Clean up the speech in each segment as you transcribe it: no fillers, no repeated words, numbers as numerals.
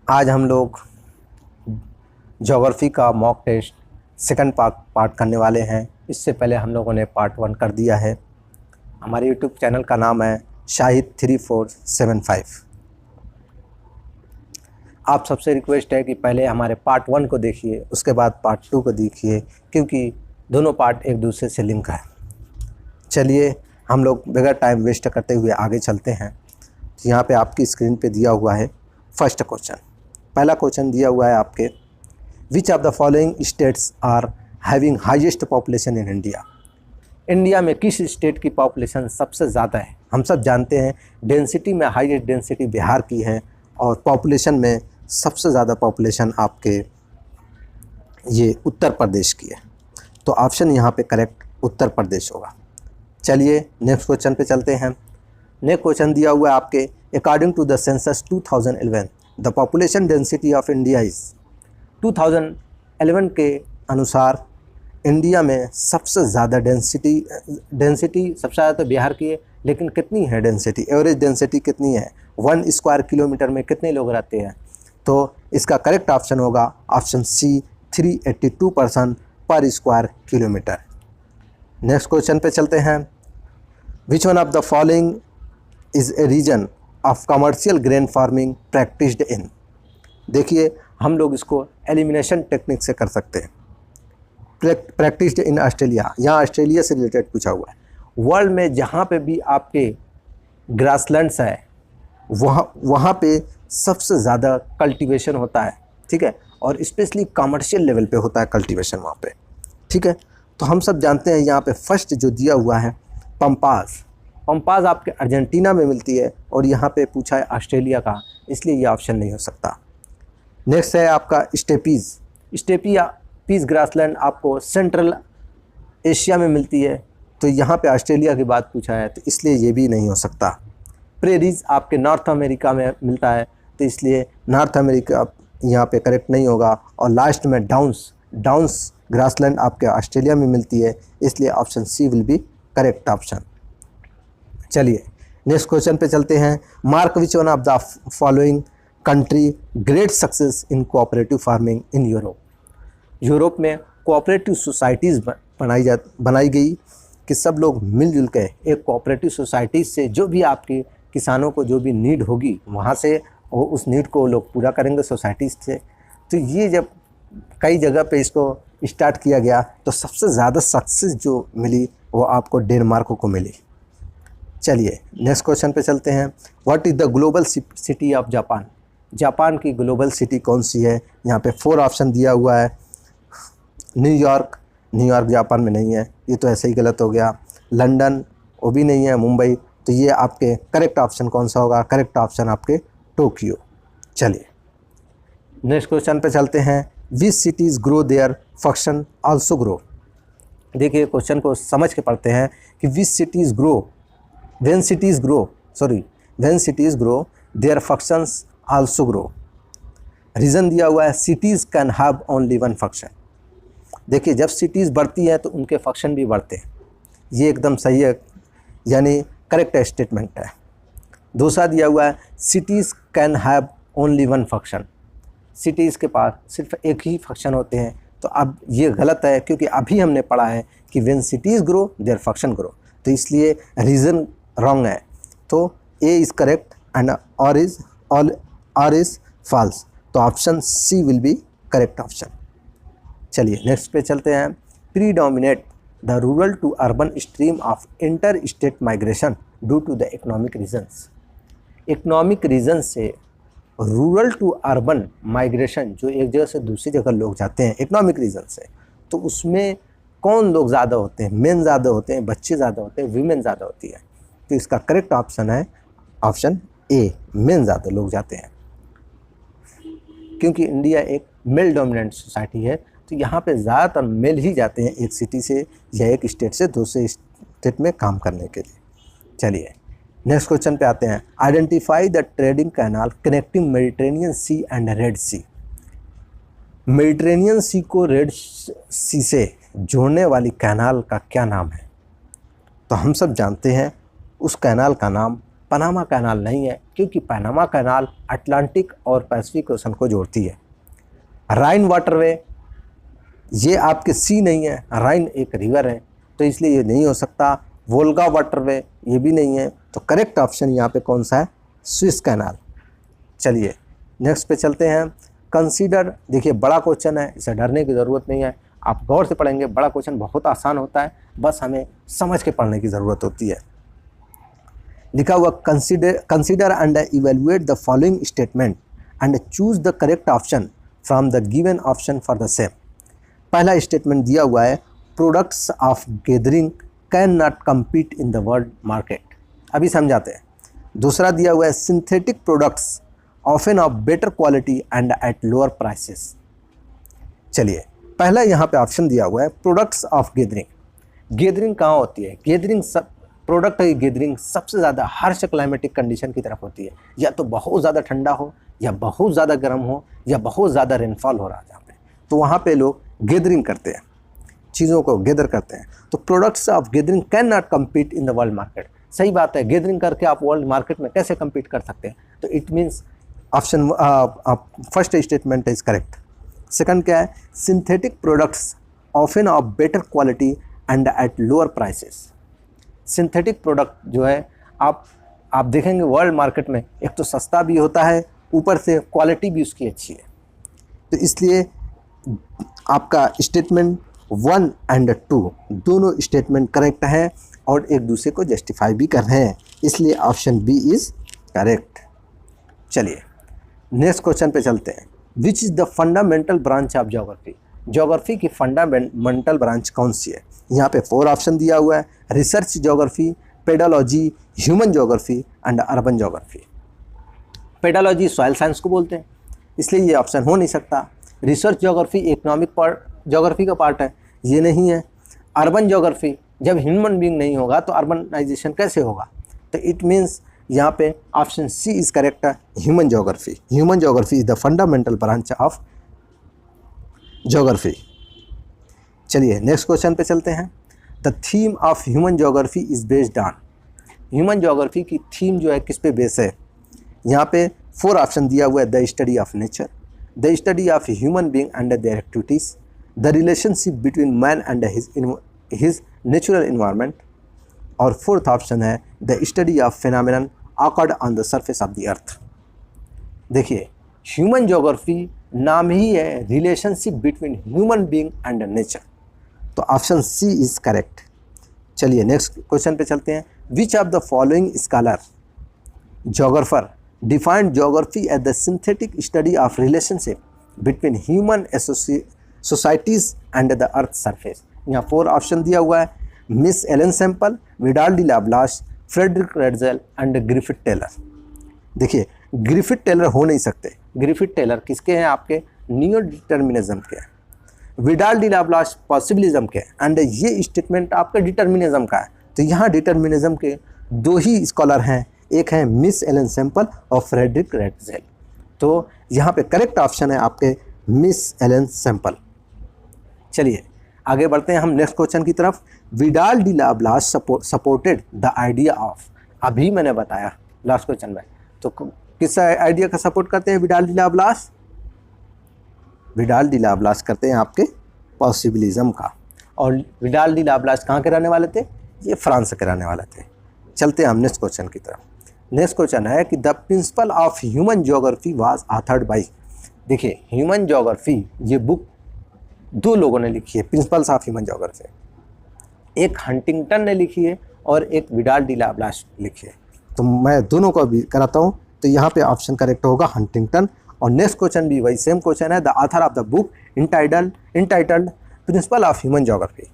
आज हम लोग ज्योग्राफी का मॉक टेस्ट सेकंड पार्ट करने वाले हैं। इससे पहले हम लोगों ने पार्ट 1 कर दिया है। हमारे यूट्यूब चैनल का नाम है शाहिद 3475। आप सबसे रिक्वेस्ट है कि पहले हमारे पार्ट 1 को देखिए, उसके बाद पार्ट 2 को देखिए, क्योंकि दोनों पार्ट एक दूसरे से लिंक है। चलिए हम लोग बगैर टाइम वेस्ट करते हुए आगे चलते हैं। यहाँ पे आपकी स्क्रीन पे दिया हुआ है फर्स्ट क्वेश्चन। पहला क्वेश्चन दिया हुआ है आपके, which of the following states are having highest population in India. India में किस स्टेट की पॉपुलेशन सबसे ज़्यादा है। हम सब जानते हैं डेंसिटी में हाईएस्ट डेंसिटी बिहार की है और पॉपुलेशन में सबसे ज़्यादा पॉपुलेशन आपके ये उत्तर प्रदेश की है। तो ऑप्शन यहाँ पे करेक्ट उत्तर प्रदेश होगा। चलिए नेक्स्ट क्वेश्चन पे चलते हैं। नेक्स्ट क्वेश्चन दिया हुआ है आपके, according to the census 2011 the population density of India is. 2011 के अनुसार इंडिया में सबसे ज़्यादा डेंसिटी सबसे ज़्यादा तो बिहार की है, लेकिन कितनी है डेंसिटी, एवरेज डेंसिटी कितनी है, 1 स्क्वायर किलोमीटर में कितने लोग रहते हैं। तो इसका करेक्ट ऑप्शन होगा ऑप्शन सी, 382 पर्सन पर स्क्वायर किलोमीटर। नेक्स्ट क्वेश्चन पे चलते हैं। Which one of the following is a region of commercial grain farming practised in. देखिए हम लोग इसको एलिमिनेशन टेक्निक से कर सकते हैं। प्रैक्टिस्ड इन ऑस्ट्रेलिया, यहाँ ऑस्ट्रेलिया से रिलेटेड पूछा हुआ है। वर्ल्ड में जहाँ पे भी आपके ग्रासलैंड्स है वहाँ पे सबसे ज़्यादा कल्टीवेशन होता है, ठीक है, और स्पेशली कमर्शियल लेवल पे होता है कल्टीवेशन वहाँ पे, ठीक है। तो हम सब जानते हैं यहाँ पे फर्स्ट जो दिया हुआ है पंपास आपके अर्जेंटीना में मिलती है और यहाँ पे पूछा है ऑस्ट्रेलिया का, इसलिए ये ऑप्शन नहीं हो सकता। नेक्स्ट है आपका स्टेपीज ग्रासलैंड आपको सेंट्रल एशिया में मिलती है, तो यहाँ पे ऑस्ट्रेलिया की बात पूछा है, तो इसलिए ये भी नहीं हो सकता। प्रेरीज आपके नॉर्थ अमेरिका में मिलता है, तो इसलिए नॉर्थ अमेरिका यहाँ पे करेक्ट नहीं होगा। और लास्ट में डाउन्स ग्रासलैंड आपके ऑस्ट्रेलिया में मिलती है, इसलिए option C will be correct option. चलिए नेक्स्ट क्वेश्चन पे चलते हैं। Mark which one of the following country great success in cooperative farming in Europe. Europe में कोऑपरेटिव सोसाइटीज़ बनाई गई कि सब लोग मिलजुल के एक कोऑपरेटिव सोसाइटी से जो भी आपके किसानों को जो भी नीड होगी वहाँ से वो उस नीड को लोग पूरा करेंगे सोसाइटी से। तो ये जब कई जगह पे इसको स्टार्ट किया गया तो सबसे ज़्यादा सक्सेस जो मिली वो आपको डेनमार्क को मिली। चलिए नेक्स्ट क्वेश्चन पे चलते हैं। What is the global city of Japan. Japan की ग्लोबल सिटी कौन सी है। यहाँ पे 4 ऑप्शन दिया हुआ है। न्यूयॉर्क जापान में नहीं है, ये तो ऐसे ही गलत हो गया। लंदन वो भी नहीं है, मुंबई, तो ये आपके करेक्ट ऑप्शन कौन सा होगा। करेक्ट ऑप्शन आपके टोक्यो। चलिए नेक्स्ट क्वेश्चन पे चलते हैं। Which cities grow their function also grow. देखिए क्वेश्चन को समझ के पढ़ते हैं कि which cities grow when cities grow their functions also grow। Reason दिया हुआ है cities can have only one function। देखिए जब सिटीज़ बढ़ती हैं तो उनके फंक्शन भी बढ़ते हैं, ये एकदम सही है, यानी करेक्ट स्टेटमेंट है। दूसरा दिया हुआ है cities can have only one function। Cities के पास सिर्फ एक ही फंक्शन होते हैं, तो अब ये गलत है क्योंकि अभी हमने पढ़ा है कि when cities grow their function grow, तो इसलिए रीज़न रॉन्ग है। तो A is correct and R is false, तो option C will be correct option. चलिए नेक्स्ट पे चलते हैं। Predominate the rural to urban stream of inter state migration due to the economic reasons. Economic reason से rural to urban migration, जो एक जगह से दूसरी जगह लोग जाते हैं इकोनॉमिक रीजन से, तो उसमें कौन लोग ज़्यादा होते हैं। मेन ज़्यादा होते हैं, बच्चे ज़्यादा होते हैं, वीमेन ज़्यादा होती है। तो इसका करेक्ट ऑप्शन है ऑप्शन ए, मेन ज़्यादा लोग जाते हैं, क्योंकि इंडिया एक मेल डोमिनेंट सोसाइटी है, तो यहाँ पे ज़्यादातर मेल ही जाते हैं एक सिटी से या एक स्टेट से दूसरे स्टेट में काम करने के लिए। चलिए नेक्स्ट क्वेश्चन पे आते हैं। Identify the trading canal connecting Mediterranean sea and red sea. Mediterranean sea को रेड सी से जोड़ने वाली कैनाल का क्या नाम है। तो हम सब जानते हैं उस कैनाल का नाम पनामा कैनाल नहीं है, क्योंकि पनामा कैनाल अटलांटिक और पैसिफिक ओशन को जोड़ती है। राइन वाटरवे ये आपके सी नहीं है, राइन एक रिवर है, तो इसलिए ये नहीं हो सकता। वोल्गा वाटरवे ये भी नहीं है, तो करेक्ट ऑप्शन यहाँ पे कौन सा है, स्विस कैनाल। चलिए नेक्स्ट पे चलते हैं। कंसीडर, देखिए बड़ा क्वेश्चन है, इसे डरने की ज़रूरत नहीं है, आप गौर से पढ़ेंगे, बड़ा क्वेश्चन बहुत आसान होता है, बस हमें समझ के पढ़ने की ज़रूरत होती है। लिखा हुआ consider and evaluate the following statement and choose the correct option from the given option for the same. पहला स्टेटमेंट दिया हुआ है, products of gathering can not compete in the world market, अभी समझाते हैं। दूसरा दिया हुआ है, synthetic products often of better quality and at lower prices. चलिए पहला यहाँ पे ऑप्शन दिया हुआ है, प्रोडक्ट्स ऑफ गैदरिंग। गैदरिंग कहाँ होती है, गैदरिंग सब प्रोडक्ट की गैदरिंग सबसे ज़्यादा हार्श क्लाइमेटिक कंडीशन की तरफ होती है, या तो बहुत ज़्यादा ठंडा हो, या बहुत ज़्यादा गर्म हो, या बहुत ज़्यादा रेनफॉल हो रहा है जहाँ पे, तो वहाँ पे लोग गैदरिंग करते हैं, चीज़ों को गैदर करते हैं। तो products of gathering can not compete in the world market, सही बात है, गैदरिंग करके आप वर्ल्ड मार्केट में कैसे कम्पीट कर सकते हैं, तो it means option first statement is correct. Second क्या है, synthetic products often of better quality and at lower prices. Synthetic product जो है आप देखेंगे वर्ल्ड मार्केट में, एक तो सस्ता भी होता है, ऊपर से क्वालिटी भी उसकी अच्छी है, तो इसलिए आपका स्टेटमेंट 1 एंड 2 दोनों स्टेटमेंट करेक्ट हैं और एक दूसरे को जस्टिफाई भी कर रहे हैं, इसलिए ऑप्शन बी इज़ करेक्ट। चलिए नेक्स्ट क्वेश्चन पे चलते हैं। Which is the fundamental branch of geography. Geography की फंडामेंटल ब्रांच कौन सी है, यहाँ पे 4 ऑप्शन दिया हुआ है, research geography, pedology, human geography and urban geography. Pedology soil science को बोलते हैं, इसलिए ये ऑप्शन हो नहीं सकता। रिसर्च ज्योग्राफी इकोनॉमिक ज्योग्राफी का पार्ट है, ये नहीं है। अर्बन ज्योग्राफी, जब ह्यूमन बीइंग नहीं होगा तो अर्बनाइजेशन कैसे होगा, तो इट मीन्स यहाँ पे option C is correct, human geography. Human geography is the fundamental branch of geography. चलिए नेक्स्ट क्वेश्चन पे चलते हैं। The theme of human geography is based on. Human geography की थीम जो है किस पे बेस है, यहाँ पे 4 ऑप्शन दिया हुआ है, the study of nature, the study of human being and their activities, the relationship between man and his natural environment, और 4th ऑप्शन है the study of phenomenon occurred on the surface of the earth. देखिए human geography नाम ही है relationship between human being and nature, तो option C is correct. चलिए next question पे चलते हैं। Which of the following scholar geographer defined geography as the synthetic study of relationship between human societies and the earth surface. यहाँ 4 option दिया हुआ है, Miss Ellen Semple, Vidal de Lablache, Friedrich Ratzel and Griffith Taylor. देखिए Griffith Taylor हो नहीं सकते, Griffith Taylor किसके हैं, आपके नियो डिटर्मिनिज्म के हैं, विडाल डी लाब्लाश पॉसिबिलिज्म के, एंड ये स्टेटमेंट आपका डिटर्मिनिज्म का है। तो यहाँ डिटर्मिनिज्म के 2 ही स्कॉलर हैं, एक है मिस एलन सैम्पल और फ्रेडरिक रेडजेल, तो यहाँ पे करेक्ट ऑप्शन है आपके मिस एलन सैम्पल। चलिए आगे बढ़ते हैं हम नेक्स्ट क्वेश्चन की तरफ। Vidal de Lablache supported the idea of, अभी मैंने बताया लास्ट क्वेश्चन में, तो किस आइडिया का सपोर्ट करते हैं विडाल डी लाब्लाश, विडाल डी लाब्लाश करते हैं आपके पॉसिबिलिज्म का, और विडाल डी लाब्लाश कहाँ के रहने वाले थे, ये फ्रांस के रहने वाले थे। चलते हैं हम नेक्स्ट क्वेश्चन की तरफ। नेक्स्ट क्वेश्चन है कि the principle of human geography was authored by. देखिए ह्यूमन ज्योग्राफी ये बुक 2 लोगों ने लिखी है, प्रिंसिपल्स ऑफ ह्यूमन ज्योग्राफी, एक हंटिंगटन ने लिखी है और एक विडाल डी लाब्लाश लिखी है, तो मैं दोनों को भी कराता हूँ, तो यहाँ पे ऑप्शन करेक्ट होगा हंटिंगटन। और नेक्स्ट क्वेश्चन भी वही सेम क्वेश्चन है, the author of the book entitled principle of human geography,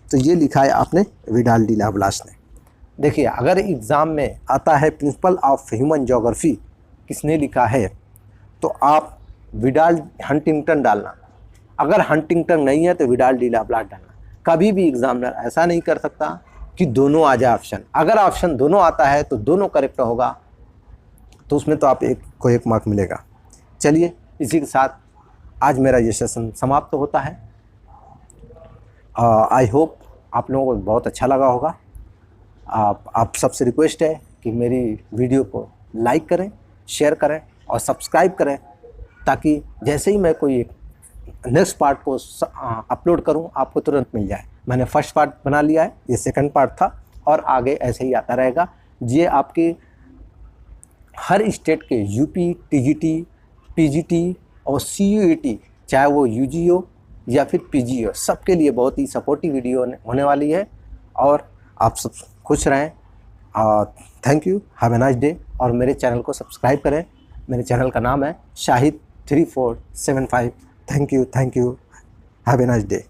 तो ये लिखा है आपने विडाल डी लाब्लाश ने। देखिए अगर एग्ज़ाम में आता है प्रिंसिपल ऑफ ह्यूमन ज्योग्राफी किसने लिखा है, तो आप विडाल हंटिंगटन डालना, अगर हंटिंगटन नहीं है तो विडाल डी लाब्लाश डालना। कभी भी एग्जामिनर ऐसा नहीं कर सकता कि दोनों आ जाए ऑप्शन, अगर ऑप्शन दोनों आता है तो दोनों करेक्ट होगा, तो उसमें तो आप एक को 1 मार्क मिलेगा। चलिए इसी के साथ आज मेरा ये सेशन समाप्त होता है। आई होप आप लोगों को बहुत अच्छा लगा होगा। आप सबसे रिक्वेस्ट है कि मेरी वीडियो को लाइक करें, शेयर करें और सब्सक्राइब करें, ताकि जैसे ही मैं कोई नेक्स्ट पार्ट को अपलोड करूं आपको तुरंत मिल जाए। मैंने फर्स्ट पार्ट बना लिया है, ये सेकंड पार्ट था और आगे ऐसे ही आता रहेगा। ये आपके हर स्टेट के यूपी, टीजीटी, पीजीटी और सीयूईटी, चाहे वो यूजी हो या फिर पीजी हो, सबके लिए बहुत ही सपोर्टिव वीडियो होने वाली है। और आप सब खुश रहें। Thank you, have a nice day. और मेरे चैनल को सब्सक्राइब करें। मेरे चैनल का नाम है Shahid 3475। Thank you, have a nice day.